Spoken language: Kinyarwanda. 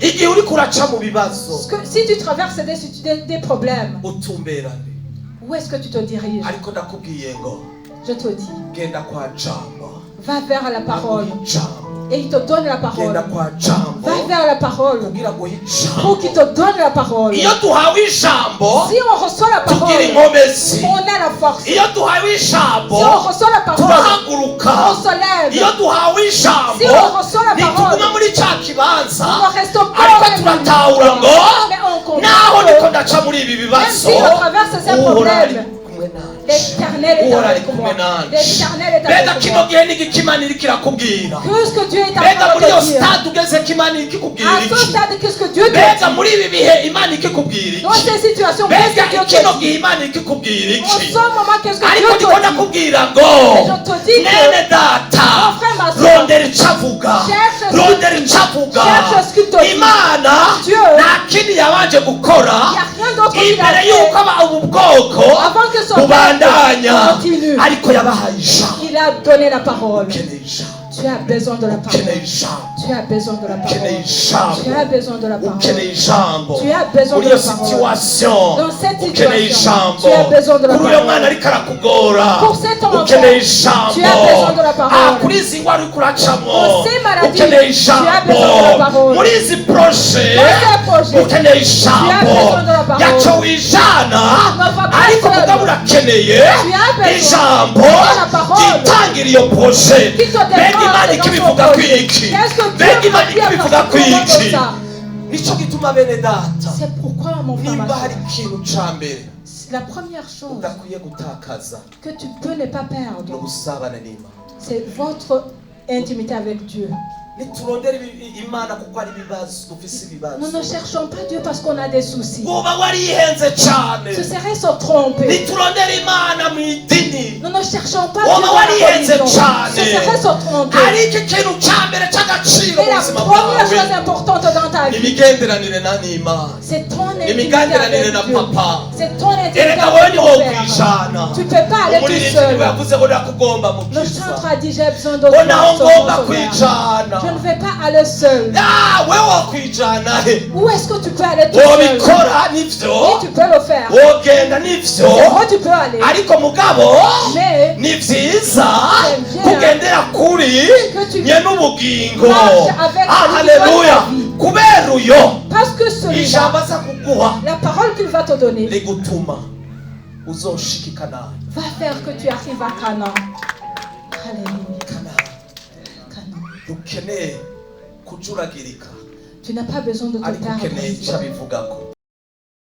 igihe uri kuraca mu bibazo, Si tu traverses des problèmes, utumberane. où est-ce que tu te diriges? Ariko ndakubwiye ngo Je te dis, genda kwa jambo, va vers la parole. jambo. Et il te donne la parole. Genda kwa jambo, Va vers la parole. kugira ngo Pour qu'il te donne la parole. iyo duhawe ijambo Si on reçoit la tugira parole, inkomezi. on a la force. Iyo duhawe ijambo Si on reçoit la parole, turahaguruka. on se lève. Iyo duhawe ijambo Si on reçoit la parole, ntituguma muri cya kibanza, on ne reste pas ariko au même turatahura ngo endroit. Mais on comprend naho que niko ndaca muri ibi même bibazo, si on traverse ces Uhora ari problèmes, kumwe nanje. l'Éternel est Uhora ari avec kumwe moi. nanje. L'Éternel est Mbega avec kino moi. gihe n'igiki Imana iriko irakubwira? Qu'est-ce que Dieu est en Mbega train muri de iyo te dire? stade ugeze ko Imana iriko ikubwira À ce iki? stade, qu'est-ce que Dieu te Mbega dit? muri ibi bihe Imana iriko ikubwira Dans iki? ces situations, qu'est-ce Mbega que Dieu kino te gihe dit? Imana iriko ikubwira En iki? ce moment, qu'est-ce que Ariko Dieu ndiko te dit? ndakubwira ngo Et je te dis que mwene data, mon frère, ma soeur, rondera icyo avuga, cherche ce rondera icyo avuga. cherche ce qu'il te dit. Imana Dieu, nta kindi yabanje gukora il n'y a rien d'autre qu'il a imbere fait. y'uko ubu bwoko Avant que son bubandanya, peuple continue. ariko yabahaye ijambo. Il a donné la parole. Ukeneye ijambo, Tu as besoin de la parole. ukeneye ijambo, Tu as besoin de la parole. ukeneye ijambo, Tu as besoin de la parole. ukeneye ijambo. Tu as besoin Muri de iyo la parole. situation Dans cette ukeneye situation, ijambo. tu as besoin de la Kuri uyo parole. mwana ariko arakugora Pour cet enfant, ukeneye ijambo. tu as besoin de la parole. Kuri izi ndwara uriko uracamo Pour ces maladies, ukeneye tu as ijambo. besoin de la parole. Muri izi proje Dans ces projets, ukeneye tu ijambo. as besoin de la parole. Yaco wijana Ne va pas ariko seul. mugabo urakeneye Tu as besoin ijambo de la parole. ryitangira iyo proje. Qui te Mbega défend Imana dans ikibivuga son ku projet. iki? Qu'est-ce que Mbega Dieu Imana va dire ikibivuga dans ku ce moment iki? comme ça? Nico gituma bene data, C'est pourquoi, mon frère, ma nimba hari soeur, ikintu ca mbere la première chose udakwiye gutakaza que tu peux ne pas no perdre, gusabana n'Imana. c'est votre intimité avec Dieu. Niturondera Imana kuko ari ibibazo, dufise ibibazo. Nous ne cherchons pas Dieu parce qu'on a des soucis. Uba warihenze cane. Ce serait se tromper. Niturondera Imana mw'idini. Nous ne cherchons pas Uba Dieu dans la warihenze religion. Ce cane. serait se tromper. Ariko ikintu ca mbere c'agaciro Et mu la buzima première chose bwawe importante dans ta vie, imigenderanire na n'Imana. c'est ton intimité Imigenderanire avec na Dieu. papa. C'est ton intimité Erega wewe avec ni ton wo Père. kwijana. Tu ne peux pas aller tout Umuririmbyi seul. niwe yavuze ngo nakugomba Le mukiza. chantre a dit j'ai besoin de Ngo naho toi, ngomba Sauveur. kwijana. Je ne vais pas aller seul. Wewe wakwijana he? Où est-ce que tu peux aller tout seul? Wobikora nivyo, Oui, tu peux le faire. wogenda nivyo, C'est vrai, tu peux aller. ariko mugabo Mais ni vyiza C'est bien kugendera kuri que tu nye n'ubugingo. marches avec celui qui Haleluya. doit ta vie. Kubera uyo parce que celui-là, ijambo aza kuguha la parole qu'il va te donner, rigutuma uzoshika i Kanani. va faire que tu arrives à Canaan. Alléluia. Kanani. Canaan. Dukeneye kujuragirika Tu n'as pas besoin de te ariko perdre ukeneye ici. ico abivugako.